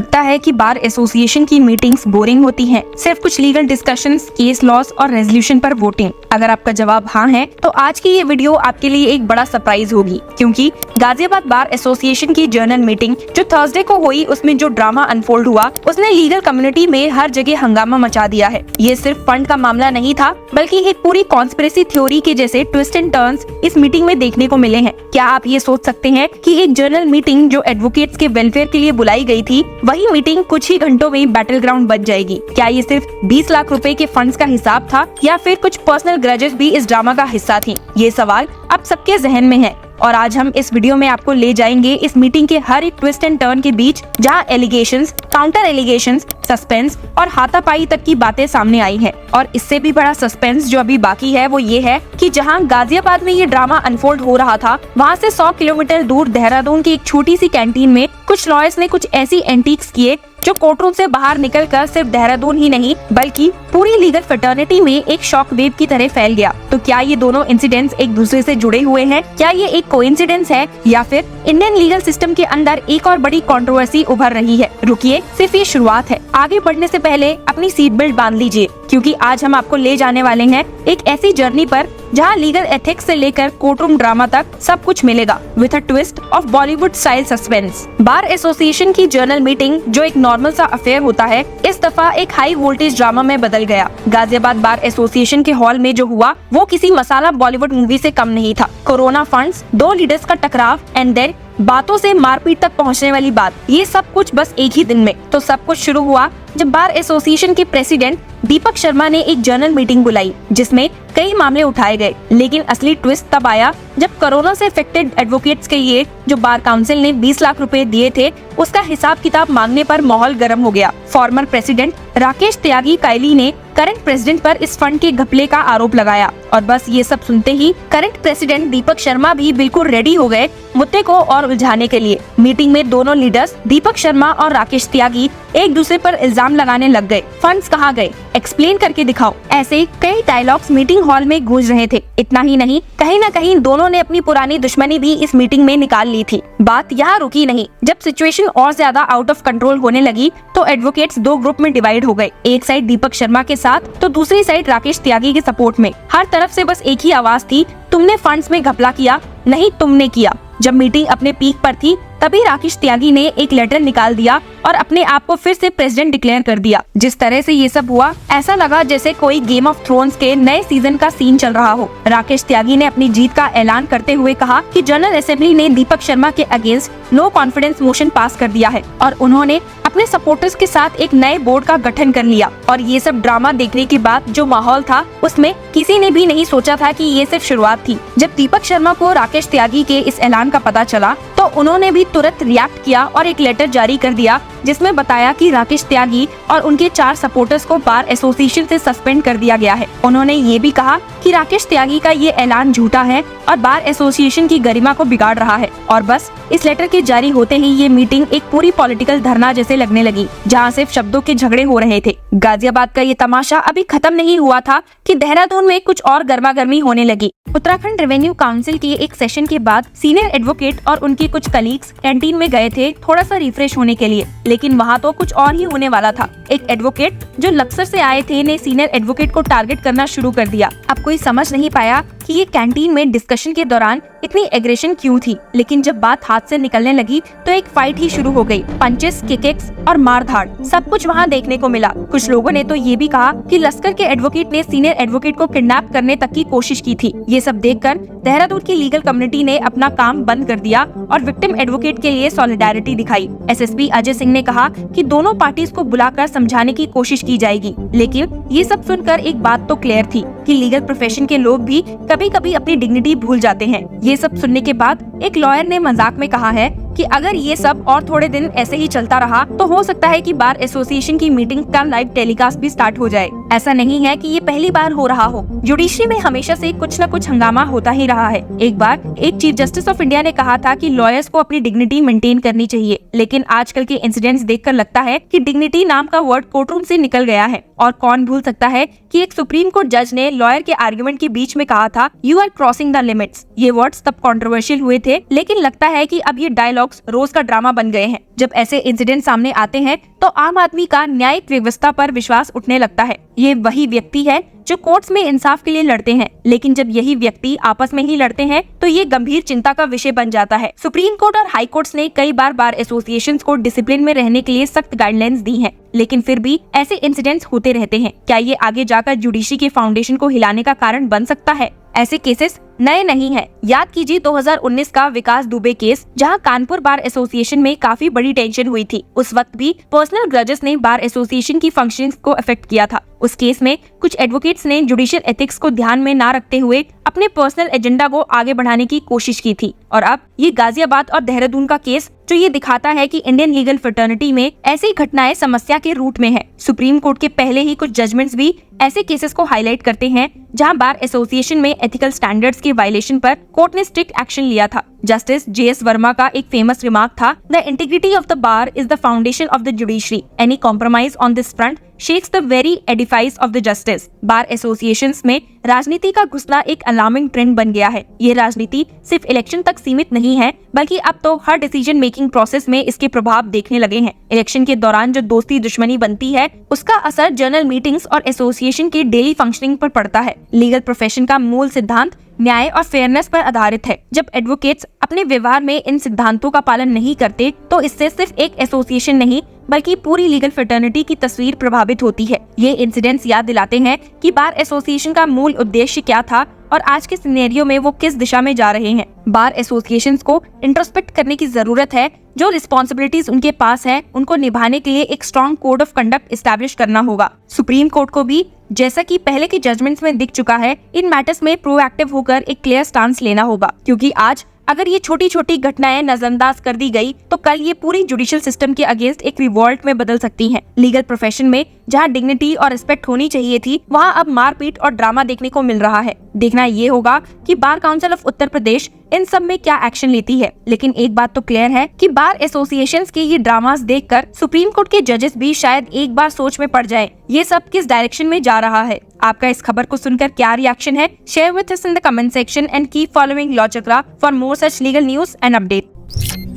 लगता है कि बार एसोसिएशन की मीटिंग्स बोरिंग होती हैं, सिर्फ कुछ लीगल डिस्कशंस, केस लॉस और रेजोल्यूशन पर वोटिंग। अगर आपका जवाब हाँ है तो आज की ये वीडियो आपके लिए एक बड़ा सरप्राइज होगी, क्योंकि गाजियाबाद बार एसोसिएशन की जर्नल मीटिंग जो थर्सडे को हुई, उसमें जो ड्रामा अनफोल्ड हुआ उसने लीगल कम्युनिटी में हर जगह हंगामा मचा दिया है। ये सिर्फ फंड का मामला नहीं था, बल्कि एक पूरी कॉन्स्पिरेसी थ्योरी के जैसे ट्विस्ट एंड टर्न्स इस मीटिंग में देखने को मिले हैं। क्या आप ये सोच सकते हैं कि एक जर्नल मीटिंग जो एडवोकेट्स के वेलफेयर के लिए बुलाई गई थी, वही मीटिंग कुछ ही घंटों में बैटल ग्राउंड बन जाएगी? क्या ये सिर्फ 20 लाख रुपए के फंड्स का हिसाब था, या फिर कुछ पर्सनल ग्रजेस भी इस ड्रामा का हिस्सा थी? ये सवाल अब सबके जहन में है, और आज हम इस वीडियो में आपको ले जाएंगे इस मीटिंग के हर एक ट्विस्ट एंड टर्न के बीच, जहां एलिगेशंस, काउंटर एलिगेशंस, सस्पेंस और हाथापाई तक की बातें सामने आई हैं। और इससे भी बड़ा सस्पेंस जो अभी बाकी है वो ये है कि जहां गाजियाबाद में ये ड्रामा अनफोल्ड हो रहा था, वहां से 100 किलोमीटर दूर देहरादून की एक छोटी सी कैंटीन में कुछ लॉयर्स ने कुछ ऐसी एंटीक्स किए जो कोर्टरूम से बाहर निकलकर सिर्फ देहरादून ही नहीं बल्कि पूरी लीगल फ्रेटर्निटी में एक शॉक वेव की तरह फैल गया। तो क्या ये दोनों इंसिडेंट्स एक दूसरे से जुड़े हुए हैं? क्या ये एक कोइंसिडेंस है, या फिर इंडियन लीगल सिस्टम के अंदर एक और बड़ी कंट्रोवर्सी उभर रही है? रुकिए, सिर्फ ये शुरुआत है। आगे बढ़ने से पहले अपनी सीट बेल्ट बांध लीजिए, क्योंकि आज हम आपको ले जाने वाले हैं एक ऐसी जर्नी पर जहां लीगल एथिक्स से लेकर कोर्टरूम ड्रामा तक सब कुछ मिलेगा, with a twist of Bollywood style suspense. Bar association की जर्नल मीटिंग जो एक नॉर्मल सा अफेयर होता है, इस दफा एक हाई वोल्टेज ड्रामा में बदल गया। गाजियाबाद बार एसोसिएशन के हॉल में जो हुआ वो किसी मसाला बॉलीवुड मूवी से कम नहीं था। कोरोना फंड्स, 2 लीडर्स का टकराव एंड देन बातों से मारपीट तक पहुंचने वाली बात, ये सब कुछ बस एक ही दिन में। तो सब कुछ शुरू हुआ जब बार एसोसिएशन के प्रेसिडेंट दीपक शर्मा ने एक जर्नल मीटिंग बुलाई, जिसमें कई मामले उठाए गए। लेकिन असली ट्विस्ट तब आया जब कोरोना से अफेक्टेड एडवोकेट्स के लिए जो बार काउंसिल ने 20 लाख रुपए दिए थे, उसका हिसाब किताब मांगने पर माहौल गर्म हो गया। फॉर्मर प्रेसिडेंट राकेश त्यागी कायली ने करंट प्रेसिडेंट पर इस फंड के घपले का आरोप लगाया, और बस ये सब सुनते ही करंट प्रेसिडेंट दीपक शर्मा भी बिल्कुल रेडी हो गए मुद्दे को और उलझाने के लिए। मीटिंग में दोनों लीडर्स दीपक शर्मा और राकेश त्यागी एक दूसरे पर इल्जाम लगाने लग गए। फंड्स कहाँ गए, एक्सप्लेन करके दिखाओ, ऐसे कई डायलॉग्स मीटिंग हॉल में गूंज रहे थे। इतना ही नहीं, कहीं न कहीं दोनों ने अपनी पुरानी दुश्मनी भी इस मीटिंग में निकाल ली थी। बात यहाँ रुकी नहीं। जब सिचुएशन और ज्यादा आउट ऑफ कंट्रोल होने लगी तो एडवोकेट्स 2 ग्रुप में डिवाइड हो गए, एक साइड दीपक शर्मा के साथ तो दूसरी साइड राकेश त्यागी के सपोर्ट में। हर तरफ से बस एक ही आवाज थी, तुमने फंड्स में घपला किया, नहीं तुमने किया। जब मीटिंग अपने पीक पर थी तभी राकेश त्यागी ने एक लेटर निकाल दिया और अपने आप को फिर से प्रेसिडेंट डिक्लेयर कर दिया। जिस तरह से ये सब हुआ, ऐसा लगा जैसे कोई गेम ऑफ थ्रोन्स के नए सीजन का सीन चल रहा हो। राकेश त्यागी ने अपनी जीत का ऐलान करते हुए कहा कि जनरल असेंबली ने दीपक शर्मा के against no confidence motion pass कर दिया है, और उन्होंने अपने सपोर्टर्स के साथ एक नए बोर्ड का गठन कर लिया। और ये सब ड्रामा देखने के बाद जो माहौल था, उसमें किसी ने भी नहीं सोचा था कि ये सिर्फ शुरुआत थी। जब दीपक शर्मा को राकेश त्यागी के इस ऐलान का पता चला तो उन्होंने भी तुरंत रिएक्ट किया और एक लेटर जारी कर दिया, जिसमें बताया कि राकेश त्यागी और उनके 4 सपोर्टर्स को बार एसोसिएशन से सस्पेंड कर दिया गया है। उन्होंने ये भी कहा कि राकेश त्यागी का ये ऐलान झूठा है और बार एसोसिएशन की गरिमा को बिगाड़ रहा है। और बस इस लेटर के जारी होते ही ये मीटिंग एक पूरी पॉलिटिकल धरना जैसे लगने लगी, जहाँ सिर्फ शब्दों के झगड़े हो रहे थे। गाजियाबाद का ये तमाशा अभी खत्म नहीं हुआ था कि देहरादून में कुछ और गर्मा गर्मी होने लगी। उत्तराखंड रेवेन्यू काउंसिल के एक सेशन के बाद सीनियर एडवोकेट और उनके कुछ कलीग्स कैंटीन में गए थे थोड़ा सा रिफ्रेश होने के लिए, लेकिन वहाँ तो कुछ और ही होने वाला था। एक एडवोकेट जो लक्सर से आए थे ने सीनियर एडवोकेट को टारगेट करना शुरू कर दिया। अब कोई समझ नहीं पाया कि ये कैंटीन में डिस्कशन के दौरान इतनी एग्रेशन क्यों थी, लेकिन जब बात हाथ से निकलने लगी तो एक फाइट ही शुरू हो गई। पंचेस, किक्स और मारधाड़ सब कुछ वहाँ देखने को मिला। कुछ लोगों ने तो ये भी कहा कि लश्कर के एडवोकेट ने सीनियर एडवोकेट को किडनैप करने तक की कोशिश की थी। ये सब देखकर देहरादून की लीगल कम्युनिटी ने अपना काम बंद कर दिया और विक्टिम एडवोकेट के लिए सॉलिडारिटी दिखाई। एसएसपी अजय सिंह ने कहा कि दोनों पार्टीज को बुलाकर समझाने की कोशिश की जाएगी, लेकिन ये सब सुनकर एक बात तो क्लियर थी कि लीगल प्रोफेशन के लोग भी कभी कभी अपनी डिग्निटी भूल जाते हैं। ये सब सुनने के बाद एक लॉयर ने मजाक में कहा है कि अगर ये सब और थोड़े दिन ऐसे ही चलता रहा तो हो सकता है कि बार एसोसिएशन की मीटिंग का लाइव टेलीकास्ट भी स्टार्ट हो जाए। ऐसा नहीं है कि ये पहली बार हो रहा हो, जुडिशरी में हमेशा से कुछ न कुछ हंगामा होता ही रहा है। एक बार एक चीफ जस्टिस ऑफ इंडिया ने कहा था कि लॉयर्स को अपनी डिग्निटी मेंटेन करनी चाहिए, लेकिन आजकल के इंसिडेंट्स देखकर लगता है कि डिग्निटी नाम का वर्ड कोर्टरूम से निकल गया है। और कौन भूल सकता है कि एक सुप्रीम कोर्ट जज ने लॉयर के आर्गुमेंट के बीच में कहा था, you are crossing the limits. ये वर्ड्स तब कंट्रोवर्शियल हुए थे, लेकिन लगता है कि अब ये डायलॉग्स रोज का ड्रामा बन गए हैं। जब ऐसे इंसिडेंट सामने आते हैं तो आम आदमी का न्यायिक व्यवस्था पर विश्वास उठने लगता है। ये वही व्यक्ति है जो कोर्ट्स में इंसाफ के लिए लड़ते हैं, लेकिन जब यही व्यक्ति आपस में ही लड़ते हैं तो ये गंभीर चिंता का विषय बन जाता है। सुप्रीम कोर्ट और हाई कोर्ट्स ने कई बार एसोसिएशन को डिसिप्लिन में रहने के लिए सख्त गाइडलाइंस दी हैं, लेकिन फिर भी ऐसे इंसिडेंट्स होते रहते हैं। क्या ये आगे जाकर जुडिशरी के फाउंडेशन को हिलाने का कारण बन सकता है? ऐसे केसेस नए नहीं हैं। याद कीजिए 2019 का विकास दुबे केस, जहां कानपुर बार एसोसिएशन में काफी बड़ी टेंशन हुई थी। उस वक्त भी पर्सनल ग्रजेस ने बार एसोसिएशन की फंक्शनिंग को अफेक्ट किया था। उस केस में कुछ एडवोकेट्स ने जुडिशियल एथिक्स को ध्यान में न रखते हुए अपने पर्सनल एजेंडा को आगे बढ़ाने की कोशिश की थी। और अब ये गाजियाबाद और देहरादून का केस जो ये दिखाता है कि इंडियन लीगल फ्रेटर्निटी में ऐसी घटनाएं समस्या के रूट में है। सुप्रीम कोर्ट के पहले ही कुछ जजमेंट्स भी ऐसे केसेस को हाईलाइट करते हैं जहां बार एसोसिएशन में एथिकल स्टैंडर्ड्स के वायलेशन पर कोर्ट ने स्ट्रिक्ट एक्शन लिया था। जस्टिस JS वर्मा का एक फेमस रिमार्क था, the integrity of the bar is the foundation of the judiciary. Any compromise on this front shakes the very edifice of the justice. Bar associations में राजनीति का घुसना एक अलार्मिंग ट्रेंड बन गया है। ये राजनीति सिर्फ इलेक्शन तक सीमित नहीं है, बल्कि अब तो हर डिसीजन मेकिंग प्रोसेस में इसके प्रभाव देखने लगे हैं। इलेक्शन के दौरान जो दोस्ती दुश्मनी बनती है, उसका असर जर्नल मीटिंग्स और एसोसिएशन के डेली फंक्शनिंग पर पड़ता है। लीगल प्रोफेशन का मूल सिद्धांत न्याय और फेयरनेस पर आधारित है। जब एडवोकेट्स अपने व्यवहार में इन सिद्धांतों का पालन नहीं करते तो इससे सिर्फ एक एसोसिएशन नहीं बल्कि पूरी लीगल फ्रेटर्निटी की तस्वीर प्रभावित होती है। ये इंसिडेंट्स याद दिलाते हैं कि बार एसोसिएशन का मूल उद्देश्य क्या था और आज के सिनेरियो में वो किस दिशा में जा रहे हैं। बार एसोसिएशंस को इंट्रोस्पेक्ट करने की जरूरत है। जो रिस्पॉन्सिबिलिटीज उनके पास है, उनको निभाने के लिए एक strong code of conduct establish करना होगा। सुप्रीम कोर्ट को भी, जैसा कि पहले के जजमेंट्स में दिख चुका है, इन मैटर्स में प्रोएक्टिव होकर एक क्लियर स्टांस लेना होगा, क्योंकि आज अगर ये छोटी छोटी घटनाएं नजरअंदाज कर दी गई तो कल ये पूरी जुडिशियल सिस्टम के अगेंस्ट एक रिवॉल्ट में बदल सकती हैं। लीगल प्रोफेशन में जहां डिग्निटी और रिस्पेक्ट होनी चाहिए थी, वहां अब मारपीट और ड्रामा देखने को मिल रहा है। देखना ये होगा कि bar council of Uttar Pradesh इन सब में क्या एक्शन लेती है। लेकिन एक बात तो क्लियर है कि बार एसोसिएशंस के ये ड्रामास देखकर सुप्रीम कोर्ट के जजेस भी शायद एक बार सोच में पड़ जाए, ये सब किस डायरेक्शन में जा रहा है। आपका इस खबर को सुनकर क्या रिएक्शन है? Share with us in the comment section and keep following law chakra for more such legal news and update.